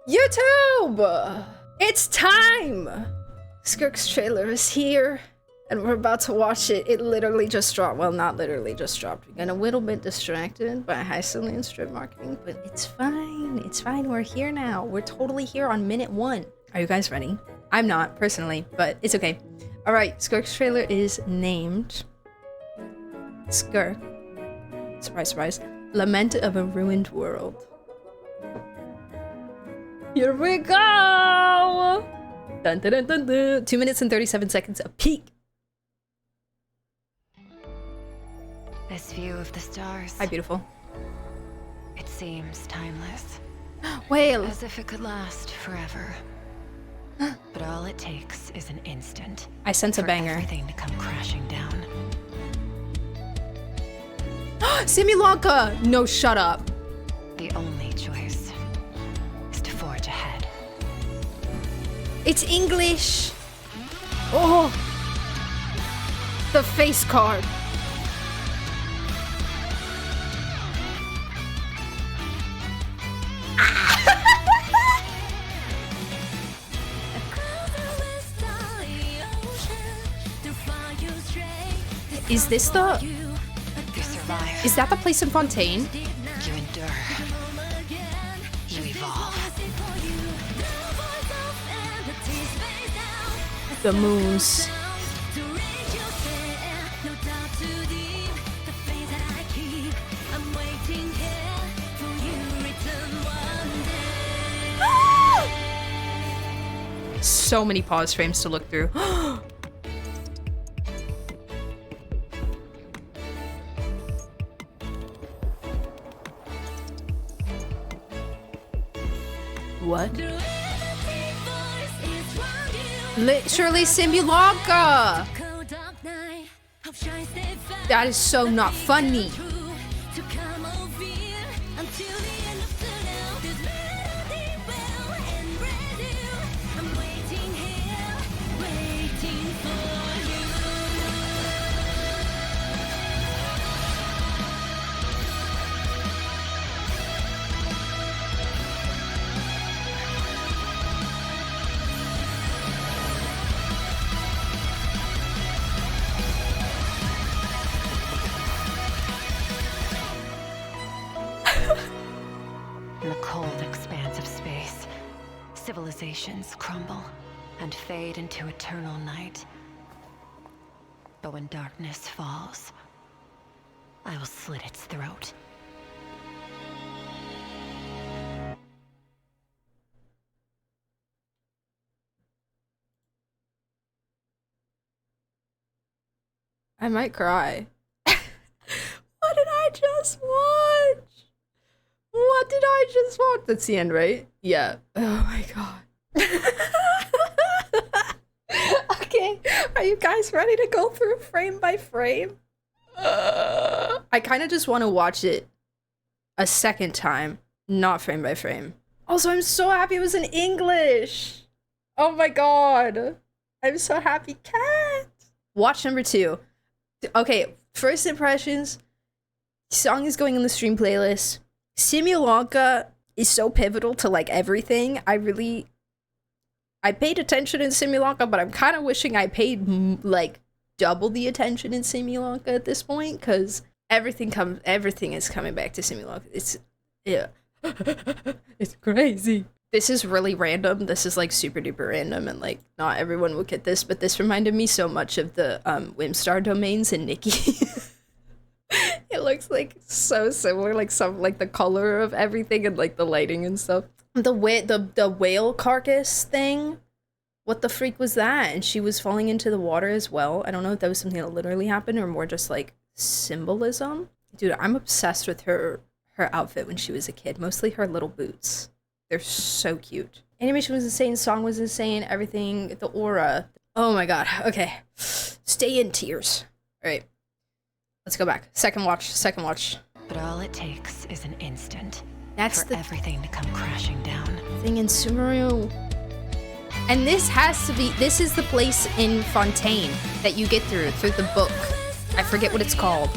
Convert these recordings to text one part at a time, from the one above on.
YouTube! It's time! Skirk's trailer is here, and we're about to watch it. It literally just dropped. Well, not literally just dropped. We got a little bit distracted by Hycealian strip marketing, but it's fine. It's fine. We're here now. We're totally here on minute 1. Are you guys ready? I'm not, personally, but it's okay. Alright, Skirk's trailer is named Skirk. Surprise, surprise. Lament of a Ruined World. Here we go! Dun, dun, dun, dun, dun. 2 minutes and 37 seconds a peak. This view of the stars. Hi, beautiful. It seems timeless. Whale. As if it could last forever. But all it takes is an instant. I sense a banger. Everything to come crashing down. Simulacra! No, shut up. The only choice is to forge ahead. It's English. Oh, the face card. Is this the? You survive. Is that the place in Fontaine? You endure. You evolve. The moons. So many pause frames to look through. What? Literally Simulacra! That is so not funny. In the cold expanse of space, civilizations crumble and fade into eternal night. But when darkness falls, I will slit its throat. I might cry. What did I just watch? What did I just watch? That's the end, right? Yeah. Oh my god. Okay. Are you guys ready to go through frame by frame? I kind of just want to watch it a second time, not frame by frame. Also, I'm so happy it was in English. Oh my god. I'm so happy. Cat. Watch number 2. Okay, first impressions. Song is going on the stream playlist. Simulacra is so pivotal to like everything. I paid attention in Simulacra, but I'm kind of wishing I paid like double the attention in Simulacra at this point, because everything is coming back to Simulacra. It's it's crazy. This is really random. This is like super duper random, and like not everyone will get this, but this reminded me so much of the Whimstar domains in Nikki. It looks like so similar, like some like the color of everything and like the lighting and stuff. The whale carcass thing. What the freak was that? And she was falling into the water as well. I don't know if that was something that literally happened or more just like symbolism. Dude, I'm obsessed with her outfit when she was a kid. Mostly her little boots. They're so cute. Animation was insane. Song was insane. Everything. The aura. Oh my god. Okay. Stay in tears. All right. Let's go back. Second watch. But all it takes is an instant. That's for everything to come crashing down. Thing in Sumeru. And this is the place in Fontaine that you get through the book. I forget what it's called.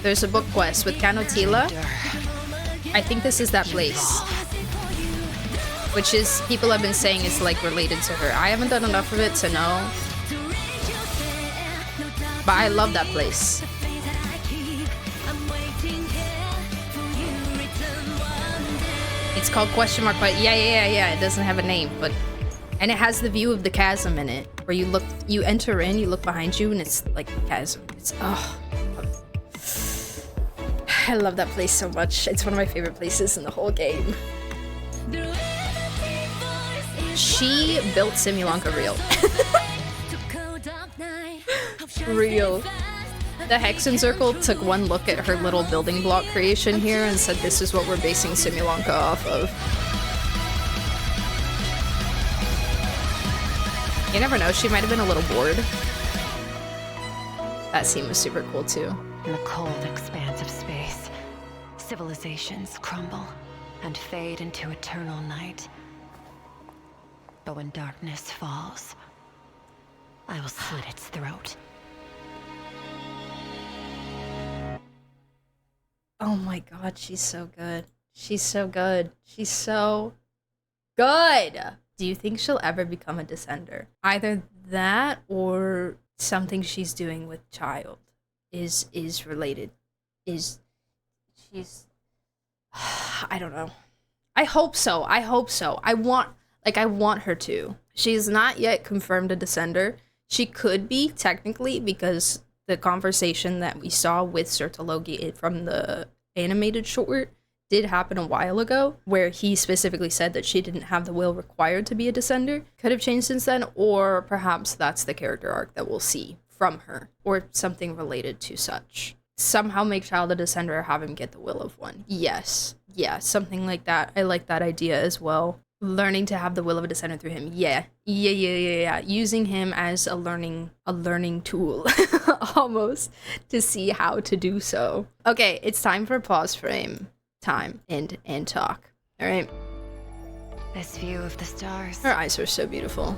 There's a book quest with Canotila. I think this is that place. Which is, people have been saying is like related to her. I haven't done enough of it to know. But I love that place. It's called question mark, but yeah. It doesn't have a name, but and it has the view of the chasm in it, where you enter in, you look behind you, and it's like the chasm. It's I love that place so much. It's one of my favorite places in the whole game. She built Simulanka real. Real. The Hexen Circle took one look at her little building block creation here and said, this is what we're basing Simulanka off of. You never know, she might have been a little bored. That scene was super cool too. In the cold expanse of space, civilizations crumble and fade into eternal night. But when darkness falls, I will slit its throat. Oh my god, she's so good. She's so good. She's so good! Do you think she'll ever become a descender? Either that or something she's doing with Child is related. She's I don't know. I hope so. I want her to. She's not yet confirmed a descender. She could be, technically, because the conversation that we saw with Sertologi from the animated short did happen a while ago, where he specifically said that she didn't have the will required to be a descender. Could have changed since then, or perhaps that's the character arc that we'll see from her, or something related to such. Somehow make Child a descender or have him get the will of one. Yes. Yeah, something like that. I like that idea as well. Learning to have the will of a descendant through him. Yeah. Using him as a learning tool almost to see how to do so. Okay, it's time for pause frame time and talk. All right. This view of the stars. Her eyes are so beautiful.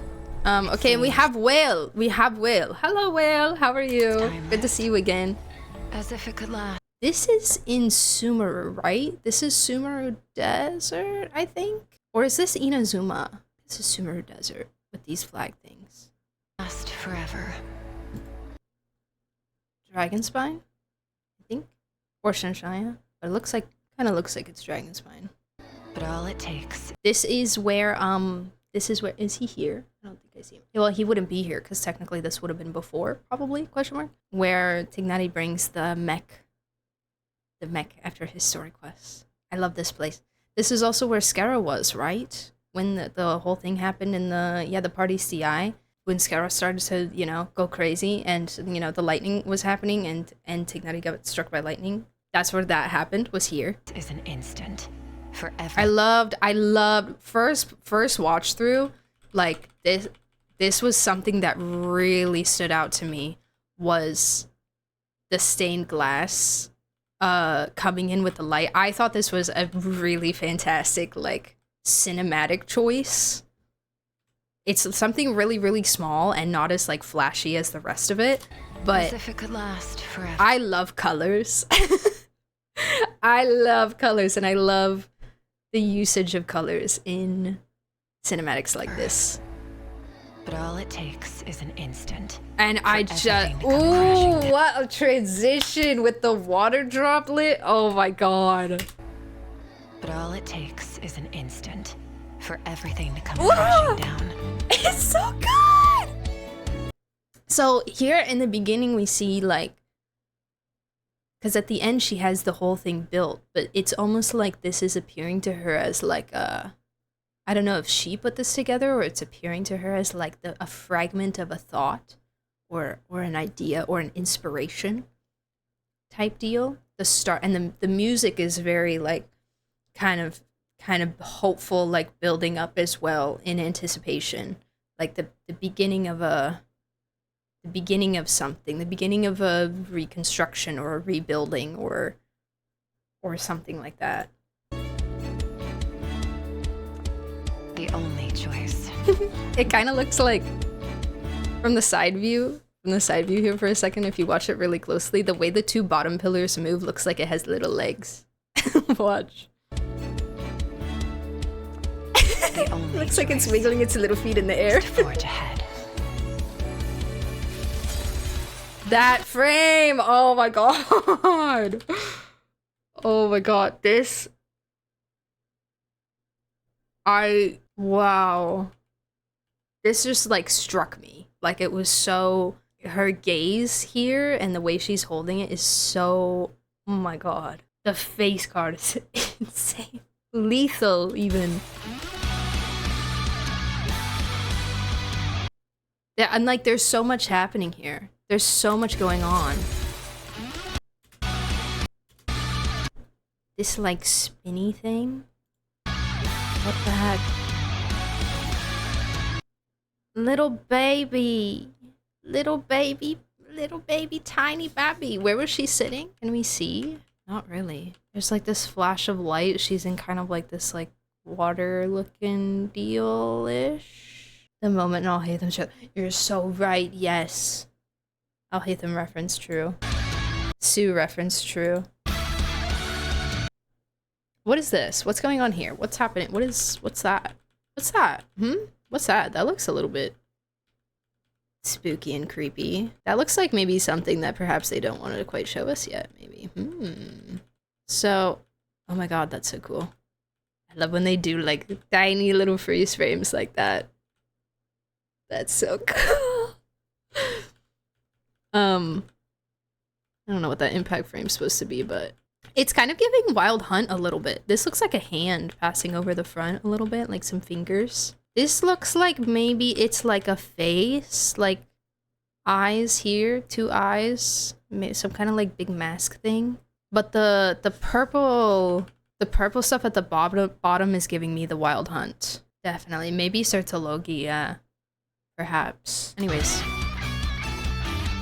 Okay, and we have Whale. Hello, Whale. How are you? Good to see you again. As if it could last. This is in Sumeru, right? This is Sumeru Desert, I think. Or is this Inazuma? This is Sumeru Desert with these flag things. Last forever. Dragon Spine, I think, or Shanshaya. But it kind of looks like it's Dragon Spine. But all it takes. This is where is he here? I don't think I see him. Well, he wouldn't be here because technically this would have been before, probably, question mark. Where Tignati brings the mech after his story quest. I love this place. This is also where Skara was, right? When the whole thing happened in the party CI, when Skara started to, go crazy and, the lightning was happening and Tignati got struck by lightning. That's where that happened, was here. Is an instant. Forever. I loved first watch through, like this was something that really stood out to me, was the stained glass coming in with the light. I thought this was a really fantastic, like, cinematic choice. It's something really, really small and not as, like, flashy as the rest of it, but as if it could last forever. I love colors. I love colors, and I love the usage of colors in cinematics like this. But all it takes is an instant. And I just, ooh, what a transition with the water droplet. Oh my god. But all it takes is an instant for everything to come crashing down. It's so good. So here in the beginning we see, like, because at the end she has the whole thing built, but it's almost like this is appearing to her as like a, I don't know if she put this together or it's appearing to her as like a fragment of a thought or an idea or an inspiration type deal. The start and the music is very like kind of hopeful, like building up as well in anticipation, like the beginning of something, the beginning of a reconstruction or a rebuilding or something like that. The only choice. It kind of looks like, from the side view, from the side view here for a second. If you watch it really closely, the way the two bottom pillars move looks like it has little legs. Watch. Looks like it's wiggling its little feet in the air. Forge ahead. That frame! Oh my god! Oh my god, this... Wow. This just, like, struck me. Like, it was so... Her gaze here and the way she's holding it is so... Oh my god. The face card is insane. Lethal, even. Yeah, and, like, there's so much happening here. There's so much going on. This, like, spinny thing? What the heck? Little baby. Little baby, tiny baby. Where was she sitting? Can we see? Not really. There's, like, this flash of light. She's in kind of, like, this, like, water-looking deal-ish. The moment I'll hate them show. You're so right, yes. I'll hate them reference true. Sue reference true. What is this? What's going on here? What's happening? What's that? What's that? What's that? That looks a little bit spooky and creepy. That looks like maybe something that perhaps they don't want to quite show us yet, maybe. So, oh my god, that's so cool. I love when they do, like, tiny little freeze frames like that. That's so cool. I don't know what that impact frame's supposed to be, but it's kind of giving Wild Hunt a little bit. This looks like a hand passing over the front a little bit, like some fingers. This looks like maybe it's like a face, like eyes here, two eyes, some kind of like big mask thing. But the purple stuff at the bottom is giving me the Wild Hunt. Definitely. Maybe Sertologi, yeah. Perhaps. Anyways.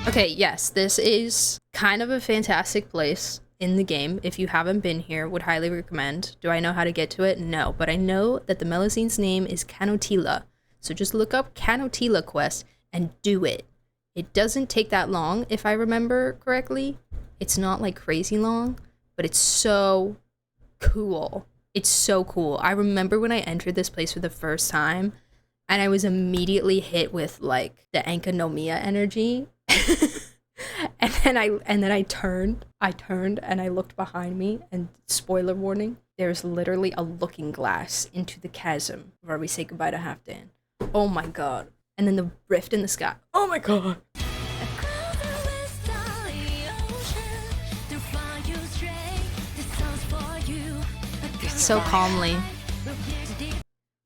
Okay, yes, this is kind of a fantastic place in the game. If you haven't been here, would highly recommend. Do I know how to get to it? No, but I know that the Melusine's name is Canotila. So just look up Canotila quest and do it. It doesn't take that long, if I remember correctly. It's not like crazy long, but it's so cool. It's so cool. I remember when I entered this place for the first time and I was immediately hit with like the Ankanomiya energy. and then I turned and I looked behind me, and spoiler warning, there's literally a looking glass into the chasm where we say goodbye to Halfdan. Oh my god. And then the rift in the sky. Oh my god. So calmly.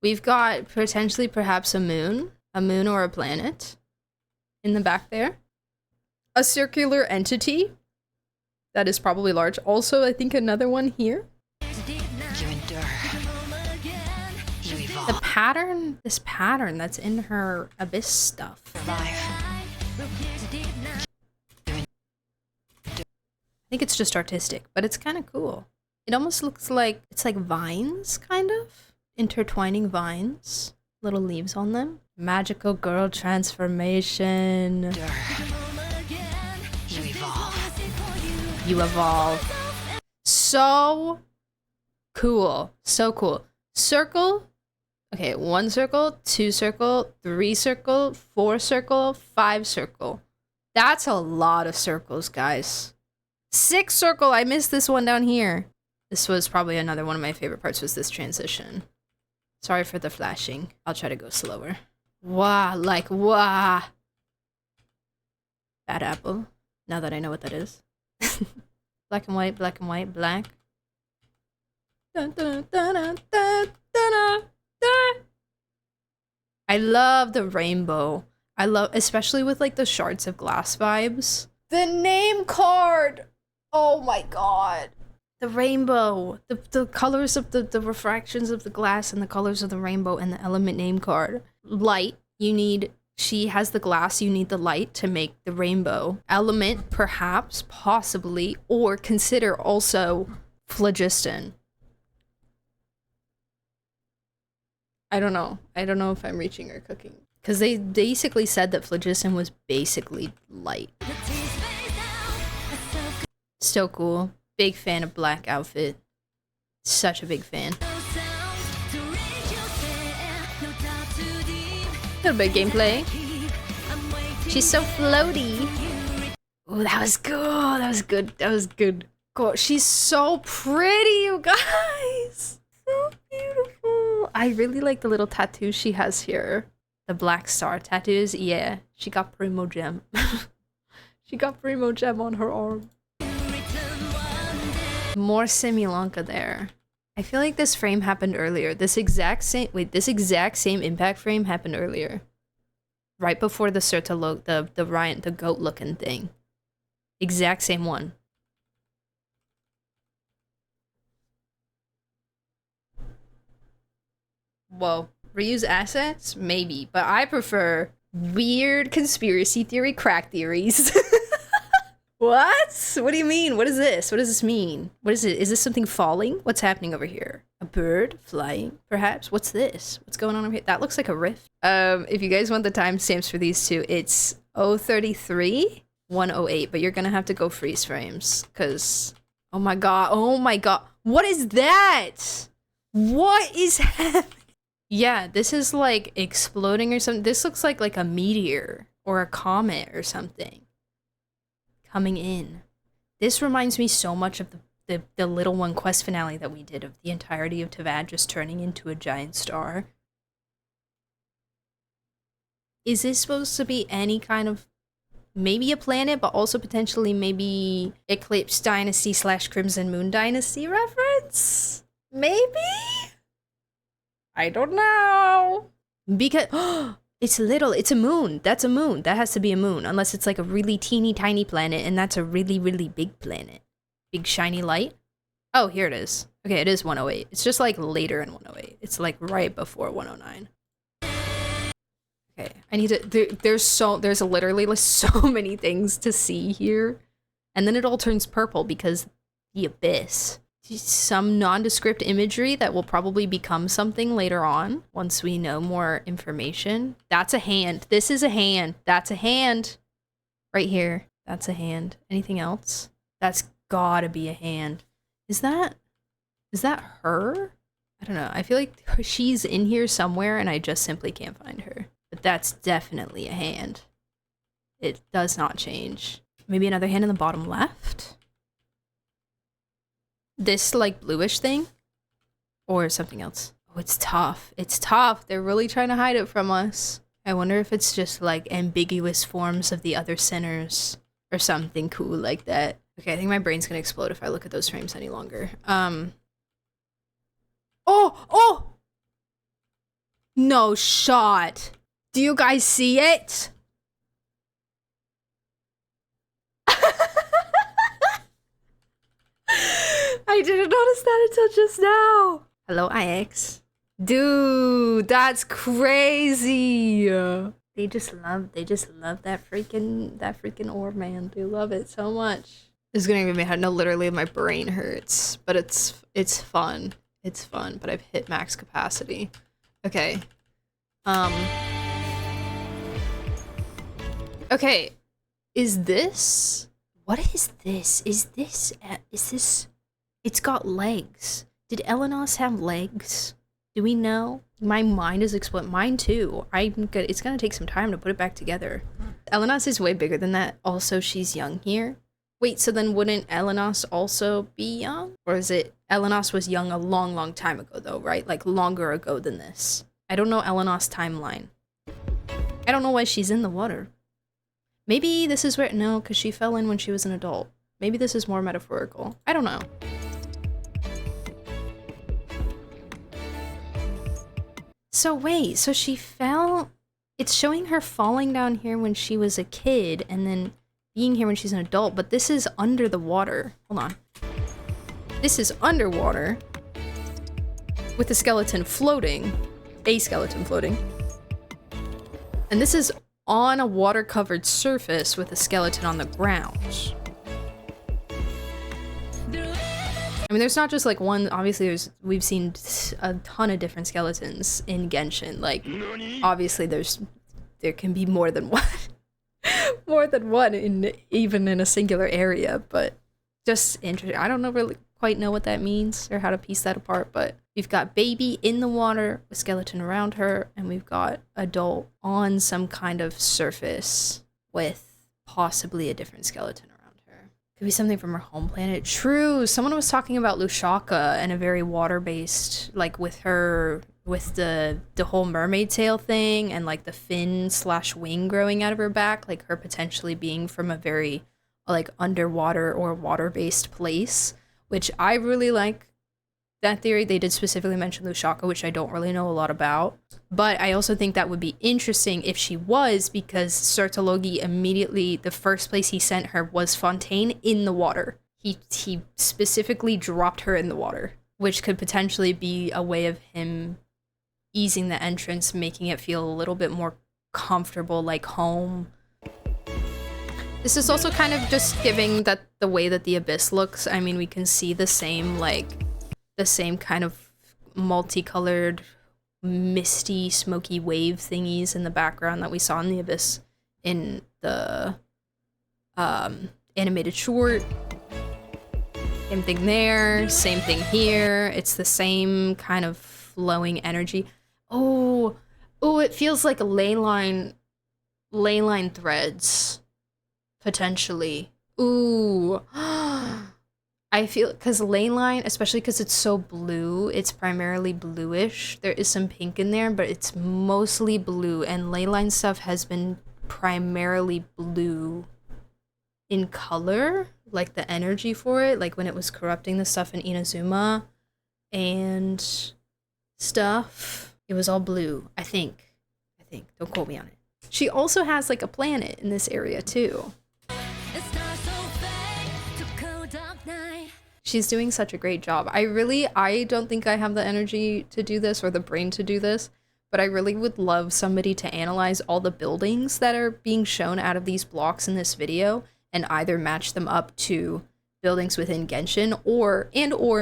We've got potentially perhaps a moon or a planet in the back there. A circular entity that is probably large. Also, I think another one here. You endure. You evolve. The pattern, this pattern that's in her abyss stuff. Survive. I think it's just artistic, but it's kind of cool. It almost looks like, it's like vines, kind of. Intertwining vines. Little leaves on them. Magical girl transformation. Endure. You evolve. You evolve. So cool. So cool. Circle. Okay, 1 circle, 2 circle, 3 circle, 4 circle, 5 circle. That's a lot of circles, guys. 6 circle. I missed this one down here. This was probably another one of my favorite parts, was this transition. Sorry for the flashing. I'll try to go slower. Wow, like, wow. Bad apple. Now that I know what that is. Black and white, black and white, black. Dun, dun, dun, dun, dun, dun, dun. I love the rainbow. I love, especially with like the shards of glass vibes. The name card! Oh my god. The rainbow. The colors of the refractions of the glass and the colors of the rainbow and the element name card. Light, you need, she has the glass, you need the light to make the rainbow. Element, perhaps, possibly, or consider also phlogiston. I don't know. I don't know if I'm reaching or cooking. Because they basically said that phlogiston was basically light. So cool. Big fan of black outfit. Such a big fan. Little bit of gameplay. She's so floaty. Oh, that was good. That was good. That was good. God, she's so pretty, you guys. So beautiful. I really like the little tattoos she has here. The black star tattoos. Yeah, she got Primo Gem. She got Primo Gem on her arm. More Simulanka there. I feel like this frame happened earlier. This exact same impact frame happened earlier. Right before the Serta the goat looking thing. Exact same one. Whoa. Reuse assets? Maybe. But I prefer weird conspiracy theory crack theories. What? What do you mean? What is this? What does this mean? What is it? Is this something falling? What's happening over here? A bird flying, perhaps? What's this? What's going on over here? That looks like a rift. If you guys want the timestamps for these two, it's 033, 108, but you're gonna have to go freeze frames, because oh my god, what is that? What is happening? Yeah, this is like exploding or something. This looks like a meteor or a comet or something coming in. This reminds me so much of the Little One quest finale that we did, of the entirety of Tavad just turning into a giant star. Is this supposed to be any kind of, maybe a planet, but also potentially maybe Eclipse Dynasty / Crimson Moon Dynasty reference? Maybe? I don't know. Because it's a moon. That's a moon. That has to be a moon, unless it's like a really teeny tiny planet, and that's a really, really big planet. Big shiny light. Oh, here it is. Okay, it is 108. It's just like later in 108. It's like right before 109. Okay, I need to, there's literally like so many things to see here. And then it all turns purple because the abyss. Some nondescript imagery that will probably become something later on once we know more information. That's a hand. This is a hand. That's a hand. Right here. That's a hand. Anything else? That's gotta be a hand. Is that her? I don't know. I feel like she's in here somewhere and I just simply can't find her. But that's definitely a hand. It does not change. Maybe another hand in the bottom left? This like bluish thing? Or something else? Oh, it's tough. It's tough. They're really trying to hide it from us. I wonder if it's just like ambiguous forms of the other sinners or something cool like that. Okay, I think my brain's gonna explode if I look at those frames any longer. Oh! No shot. Do you guys see it? I didn't notice that until just now. Hello, IX. Dude, that's crazy. They just love that freaking orb, man. They love it so much. This is gonna give me a head. No, literally my brain hurts. But it's fun. It's fun, but I've hit max capacity. Okay. Okay. Is this? What is this? Is this? It's got legs. Did Elenos have legs? Do we know? My mind is exploding. Mine too. It's gonna take some time to put it back together. Elenos is way bigger than that. Also, she's young here. Wait, so then wouldn't Elenos also be young? Or is it Elenos was young a long, long time ago though, right? Like longer ago than this. I don't know Elenos' timeline. I don't know why she's in the water. Maybe this is where, no, because she fell in when she was an adult. Maybe this is more metaphorical. I don't know. So wait, so she fell, it's showing her falling down here when she was a kid and then being here when she's an adult, but this is under the water. Hold on. This is underwater with a skeleton floating, a skeleton floating. And this is on a water-covered surface with a skeleton on the ground. I mean, there's not just like one, obviously we've seen a ton of different skeletons in Genshin. Like, obviously there's there can be more than one. More than one in even in a singular area, but just interesting. I don't know really quite know what that means or how to piece that apart, but we've got baby in the water, a skeleton around her, and we've got adult on some kind of surface with possibly a different skeleton around her. Could be something from her home planet. True, someone was talking about Lushaka and a very water-based, like with her, with the whole mermaid tail thing and like the fin slash wing growing out of her back, like her potentially being from a very like underwater or water-based place, which I really like that theory. They did specifically mention Lushaka, which I don't really know a lot about, but I also think that would be interesting if she was, because Sertologi immediately, the first place he sent her was Fontaine in the water. He specifically dropped her in the water, which could potentially be a way of him easing the entrance, making it feel a little bit more comfortable, like home. This is also kind of just giving that the way that the abyss looks. I mean, we can see the same, like, the same kind of multicolored, misty, smoky wave thingies in the background that we saw in the abyss in the animated short. Same thing there, same thing here. It's the same kind of flowing energy. Oh, it feels like a ley line threads. Potentially. Ooh. I feel, because ley line, especially because it's so blue, it's primarily bluish. There is some pink in there, but it's mostly blue, and ley line stuff has been primarily blue in color, like the energy for it, like when it was corrupting the stuff in Inazuma and stuff. It was all blue, I think. Don't quote me on it. She also has like a planet in this area too. She's doing such a great job. I don't think I have the energy to do this or the brain to do this, but I really would love somebody to analyze all the buildings that are being shown out of these blocks in this video and either match them up to buildings within Genshin or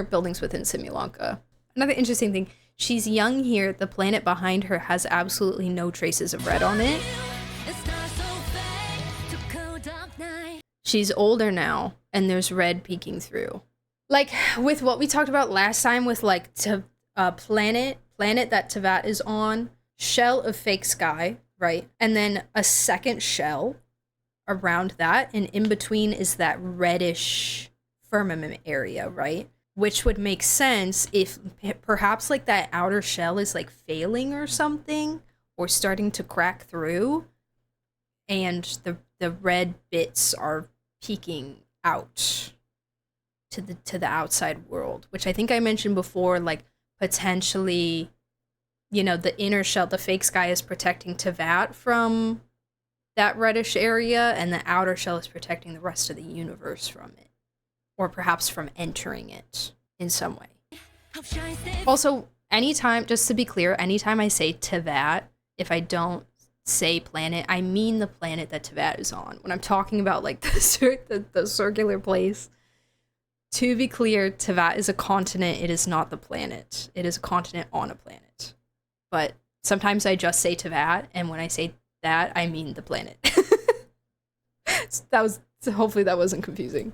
buildings within Simulanka. Another interesting thing, she's young here. The planet behind her has absolutely no traces of red on it. She's older now, and there's red peeking through. Like, with what we talked about last time with, like, planet that Teyvat is on, shell of fake sky, right? And then a second shell around that, and in between is that reddish firmament area, right? Which would make sense if perhaps, like, that outer shell is, like, failing or something, or starting to crack through, and the red bits are peeking out to the outside world, which I think I mentioned before, like potentially, you know, the inner shell, the fake sky is protecting Teyvat from that reddish area, and the outer shell is protecting the rest of the universe from it, or perhaps from entering it in some way. Also, anytime, just to be clear, anytime I say Teyvat, if I don't say planet, I mean the planet that Teyvat is on. When I'm talking about like the circular place, to be clear, Teyvat is a continent. It is not the planet. It is a continent on a planet. But sometimes I just say Teyvat, and when I say that, I mean the planet. So hopefully that wasn't confusing.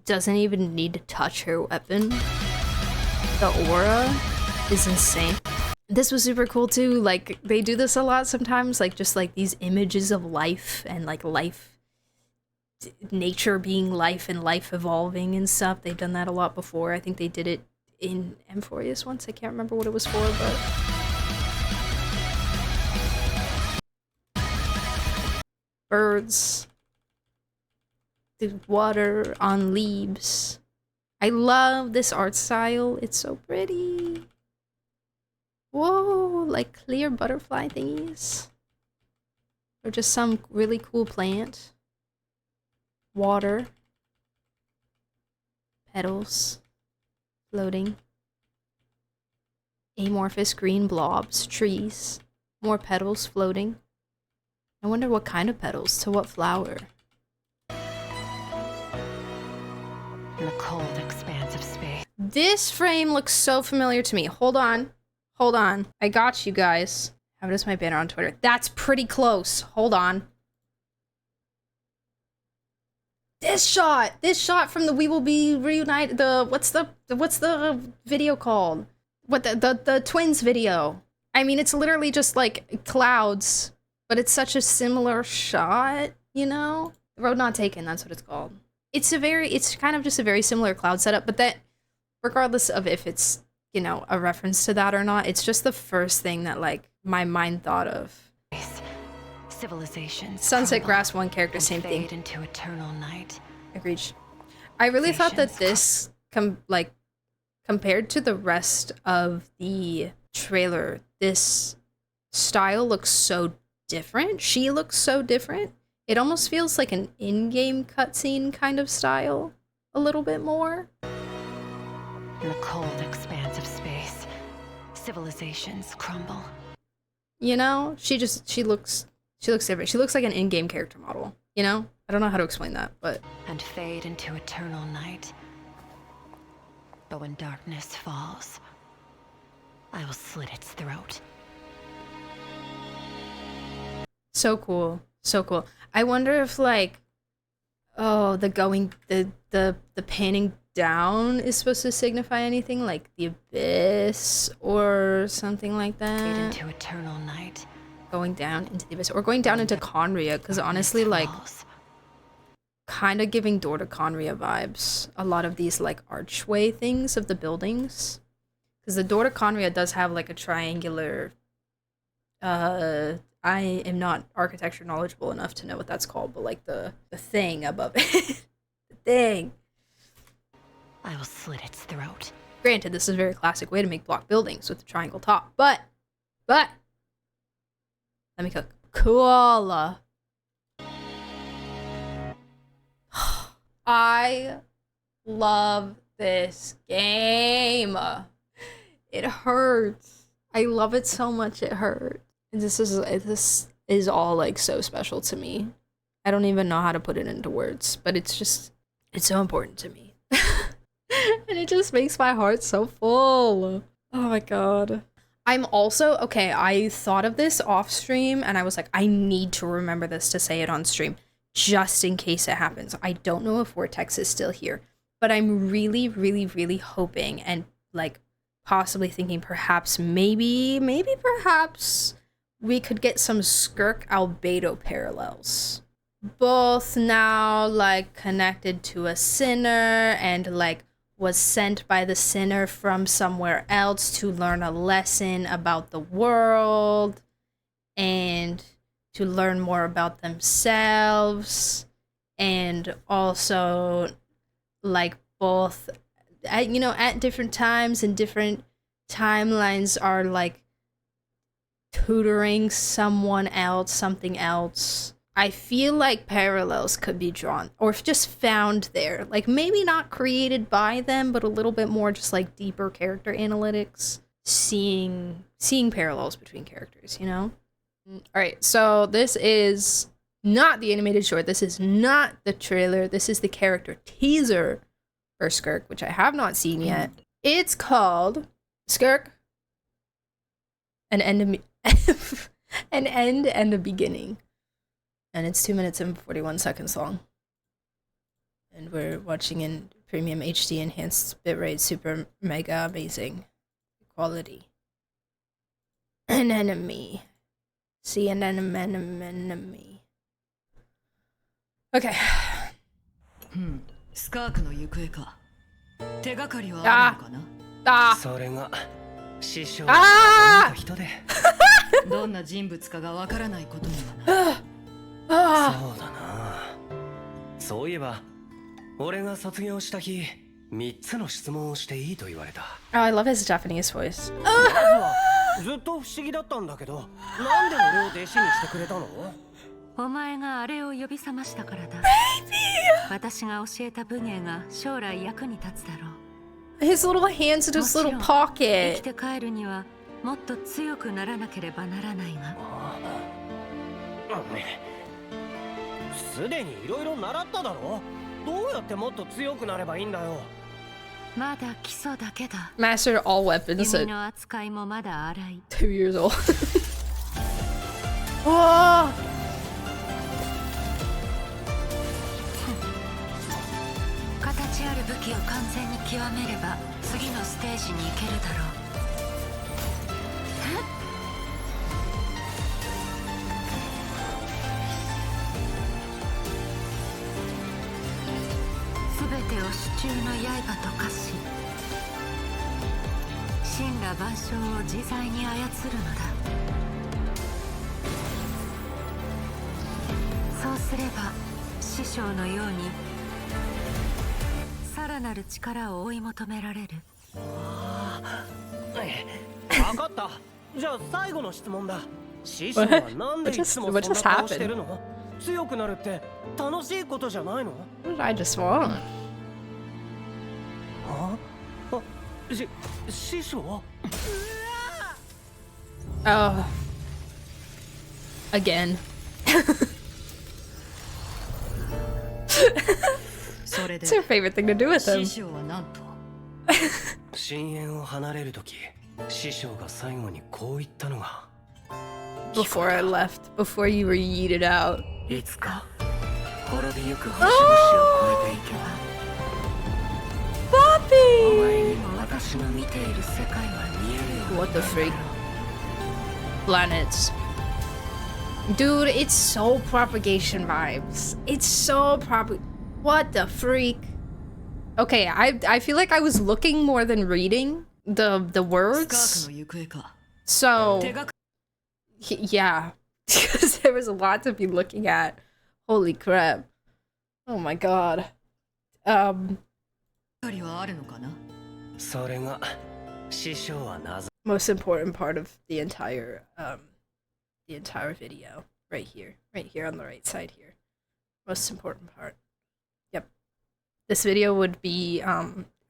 Doesn't even need to touch her weapon. The aura is insane. This was super cool too. Like, they do this a lot sometimes, like just like these images of life and like life, nature being life and life evolving and stuff. They've done that a lot before. I think they did it in Amphorius once. I can't remember what it was for, but birds. The water on leaves. I love this art style. It's so pretty. Whoa, like clear butterfly thingies. Or just some really cool plant. water, petals, floating, amorphous green blobs, trees, more petals floating. I wonder what kind of petals, to what flower? In the cold expanse of space. This frame looks so familiar to me. Hold on. Hold on. I got you guys. How does my banner on Twitter? That's pretty close. Hold on. This shot from the We Will Be Reunited, what's the video called? What the twins video. I mean, it's literally just like clouds, but it's such a similar shot, you know? Road Not Taken, that's what it's called. It's kind of just a very similar cloud setup, but that, regardless of if it's, you know, a reference to that or not, it's just the first thing that, like, my mind thought of. Civilizations. Sunset Grass, one character, same thing. Into eternal night. Agreed. I really thought that this, compared to the rest of the trailer, this style looks so different. She looks so different. It almost feels like an in-game cutscene kind of style, a little bit more. In the cold expanse of space, civilizations crumble. You know, she looks different. She looks like an in-game character model, you know? I don't know how to explain that, but... And fade into eternal night. But when darkness falls, I will slit its throat. So cool. So cool. I wonder if, like, oh, the panning down is supposed to signify anything, like the abyss or something like that. Fade into eternal night. Going down into the abyss, or going down into Conria, because honestly, like, kind of giving Door to Conria vibes. A lot of these, like, archway things of the buildings. Because the Door to Conria does have, like, a triangular, I am not architecture knowledgeable enough to know what that's called, but, like, the thing above it. The thing. I will slit its throat. Granted, this is a very classic way to make block buildings with the triangle top, but, let me cook. Koala. I love this game. It hurts. I love it so much it hurts. This is all, like, so special to me. I don't even know how to put it into words, but it's so important to me. And it just makes my heart so full. Oh my god. I'm also, okay, I thought of this off stream and I was like, I need to remember this to say it on stream just in case it happens. I don't know if Vortex is still here, but I'm really, really, really hoping and, like, possibly thinking perhaps, maybe perhaps we could get some Skirk Albedo parallels. Both now, like, connected to a sinner and, like, was sent by the sinner from somewhere else to learn a lesson about the world and to learn more about themselves, and also, like, both at different times and different timelines are, like, tutoring someone else, something else. I feel like parallels could be drawn, or just found there. Like, maybe not created by them, but a little bit more just, like, deeper character analytics. Seeing parallels between characters, you know? Alright, so this is not the animated short. This is not the trailer. This is the character teaser for Skirk, which I have not seen yet. It's called Skirk, an end and a beginning. And it's 2 minutes and 41 seconds long. And we're watching in premium HD enhanced bitrate, super mega amazing quality. An enemy. See an enemy. Okay. スカークの行方か。手がかりはあるのかな。それが師匠あの人で。どんな人物かがわからないことにはな。そうだな。そういえば俺が卒業した日3つの質問をしていいと言われた。Oh, I love his Japanese voice. ずっと不思議だったんだけど、なんで俺を弟子にしてくれたの？お前があれを呼び覚ましたからだ。私が教えた武芸が将来役に立つだろう。 His little hands in his little 生き pocket. て帰るにはもっと強くならなければならないが。すでにいろいろ習っただろ。どうやってもっと強くなればいいんだよ。まだ基礎だけだ。 Mastered all weapons 弓 at の扱いもまだ荒い。 2 years old. Oh! 形ある武器を完全に極めれば次のステージに行けるだろう。すべてを手中の刃と化し、神羅万象を自在に操るのだ。そうすれば師匠のようにさらなる力を追い求められる。分かった。じゃあ最後の質問だ。師匠はなんでいつもそんな顔してるの？強くなるって楽しいことじゃないの？ What did I just want? 師匠？ Oh. Again. それで It's your favorite thing to do with 師 him. 匠はなんと。深淵を離れるとき、師匠が最後にこう言ったのが。Before I left, before you were yeeted out. いつか滅びゆく星々を越えていけば。お前にも私の見ている世界は見えるように What the freak? Planets. Dude, it's so propagation vibes. It's so What the freak? Okay, I feel like I was looking more than reading the スカー words. クの行方か。 So 手がか yeah, because there was a lot to be looking at. Holy crap. Oh my god. りはあるのかな。それが師匠は謎。 Most important part of the entire video. Right here on the right side here. Most important part. Yep. This video would be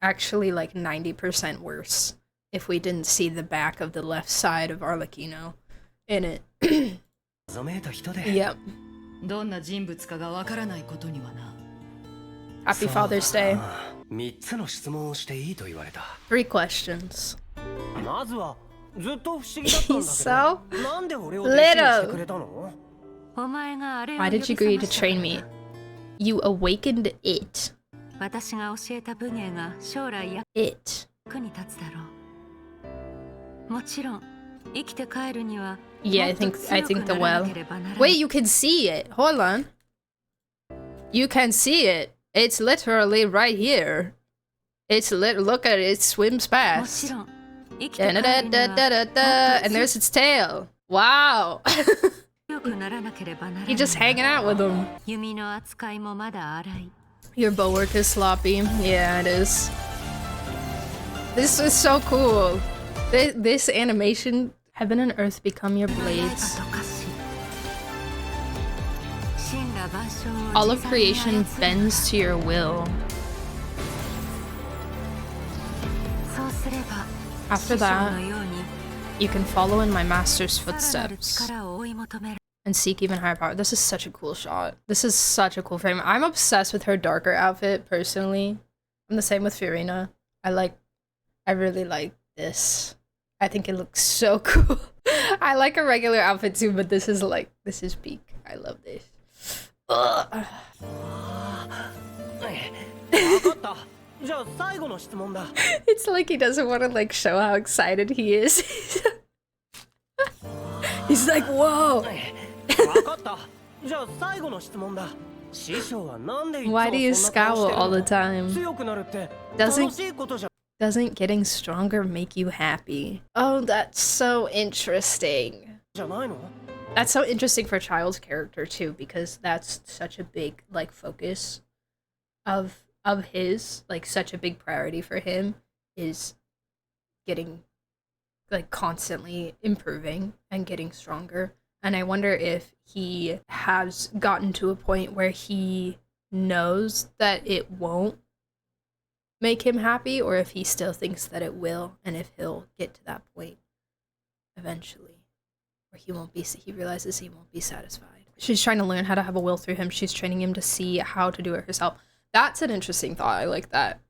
actually like 90% worse if we didn't see the back of the left side of Arlecchino in it. 謎めいた人で。 Yep. どんな人物かがわからないことにはな。 Happy Father's Day. 3つの質問をしていいと言われた。 3 questions. まずはずっと不思議だったんだ So けど、なんで俺を弟子にしてくれたの？お前があれを Why 呼び did you 覚 agree ま to したから train me? You awakened it. 私が教えた武芸が将来 It. 役に立つだろう。もちろん生きて帰るには Yeah, I もっ think と I 強 think く the なら well. なければならない。 Wait, you can see it. Hold on. You can see it. It's literally right here. It's look at it. It swims もち past. ろん生きて帰るには Da-da-da-da-da-da. And there's its tail. Wow. 強くならなければならない。 You're just hanging out with them. 弓の扱いもまだ荒い。 Your bow work is sloppy. Yeah, it is. This is so cool. This animation. Heaven and earth become your blades. 刃と化し神羅万象を All of 自在に creation 操る bends to your will. そうすれば After 師匠 that, のように you can follow in my master's さらなる footsteps 力を追い求める。 and seek even higher power. This is such a cool shot. This is such a cool frame. I'm obsessed with her darker outfit personally. I'm the same with Fiorina. I really like this. I think it looks so cool. I like a regular outfit too, but this is peak. I love this. Ugh. 分かった。じゃあ最後の質問だ。 It's like he doesn't want to like show how excited he is. He's like, whoa. 分かった。じゃあ最後の質問だ。師匠はなんでいつも Why do you そんな顔 scowl してる all の？ the time? 強くなるって楽 Doesn't しいことじゃ。 Doesn't getting stronger make you happy? Oh, that's so interesting. じゃないの？ That's so interesting for a child's character too, because that's such a big like focus of his, like such a big priority for him is getting like constantly improving and getting stronger And I wonder if he has gotten to a point where he knows that it won't make him happy, or if he still thinks that it will, and if he'll get to that point eventually where he realizes he won't be satisfied. She's trying to learn how to have a will through him. She's training him to see how to do it herself. That's an interesting thought. I like that.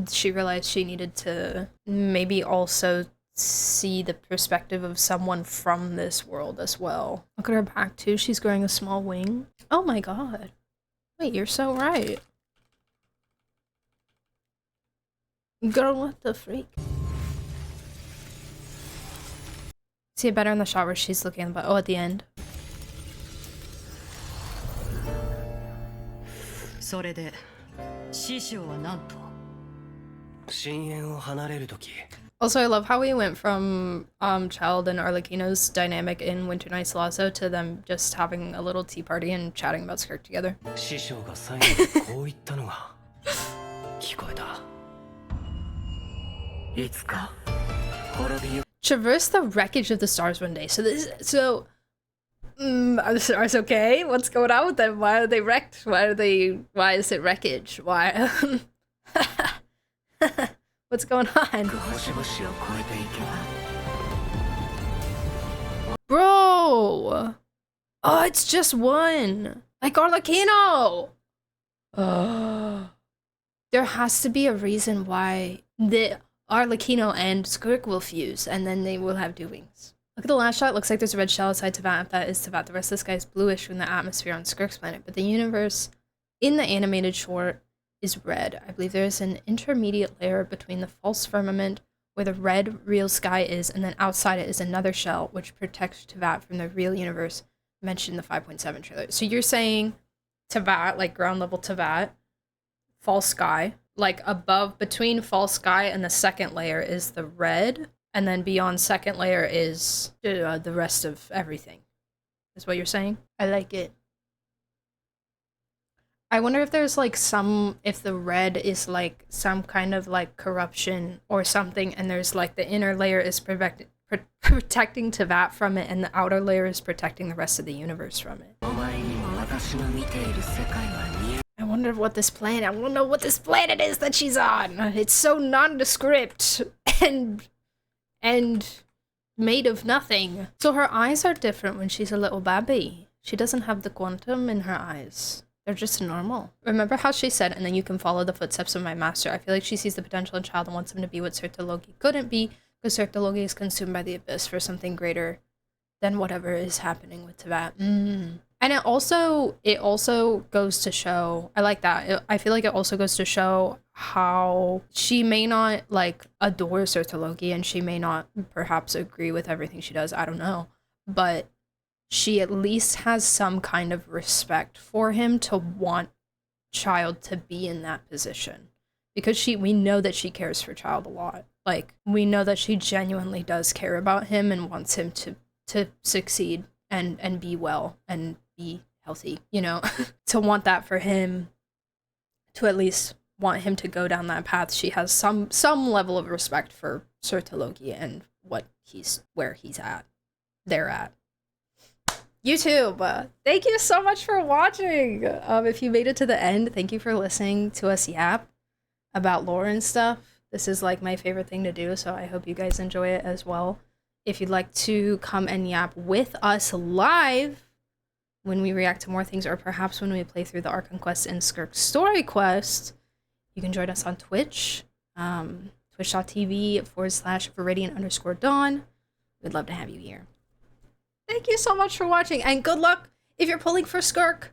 She realized she needed to maybe also see the perspective of someone from this world as well. Look at her back too. She's growing a small wing. Oh my god. Wait, you're so right. Girl, what the freak? See it better in the shot where she's looking at the at the end. それで師匠はなんと Also, I love how we went from Child and Arlecchino's dynamic in Winter Night's Lazo to them just having a little tea party and chatting about Skirk together. Traverse the wreckage of the stars one day. Are the stars okay? What's going on with them? Why are they wrecked? Why is it wreckage? Why? What's going on? Bro! Oh, it's just one! Like Arlecchino! There has to be a reason why the Arlecchino and Skirk will fuse, and then they will have doings. Look at the last shot. Looks like there's a red shell outside Teyvat. If that is Teyvat, the rest of the sky is bluish from the atmosphere on Skirk's planet, but the universe in the animated short is red. I believe there is an intermediate layer between the false firmament where the red real sky is, and then outside it is another shell which protects Teyvat from the real universe mentioned in the 5.7 trailer. So you're saying Teyvat, like ground level Teyvat, false sky, like above, between false sky and the second layer is the red, and then beyond second layer is the rest of everything. Is what you're saying? I like it. I wonder if there's like if the red is like some kind of like corruption or something, and there's like the inner layer is protecting Teyvat from it, and the outer layer is protecting the rest of the universe from it. I wonder what this planet, I want to know what this planet is that she's on. It's so nondescript and made of nothing. So her eyes are different when she's a little baby. She doesn't have the quantum in her eyes. They're just normal. Remember how she said, and then you can follow the footsteps of my master. I feel like she sees the potential in Child and wants him to be what Sertologi couldn't be, because Sertologi is consumed by the abyss for something greater than whatever is happening with Teyvat. And it also goes to show, I like that. I feel like it also goes to show how she may not like adore Sertologi, and she may not perhaps agree with everything she does. I don't know. But she at least has some kind of respect for him to want Child to be in that position. Because we know that she cares for Child a lot. Like, we know that she genuinely does care about him and wants him to succeed and be well and be healthy, you know? To want that for him, to at least want him to go down that path, she has some level of respect for Sertologi and where he's at. They're at. YouTube, thank you so much for watching. If you made it to the end, thank you for listening to us yap about lore and stuff. This is like my favorite thing to do, so I hope you guys enjoy it as well. If you'd like to come and yap with us live when we react to more things, or perhaps when we play through the Archon Quest and Skirk Story Quest, you can join us on Twitch, twitch.tv/viridian_dawn. We'd love to have you here. Thank you so much for watching, and good luck if you're pulling for Skirk.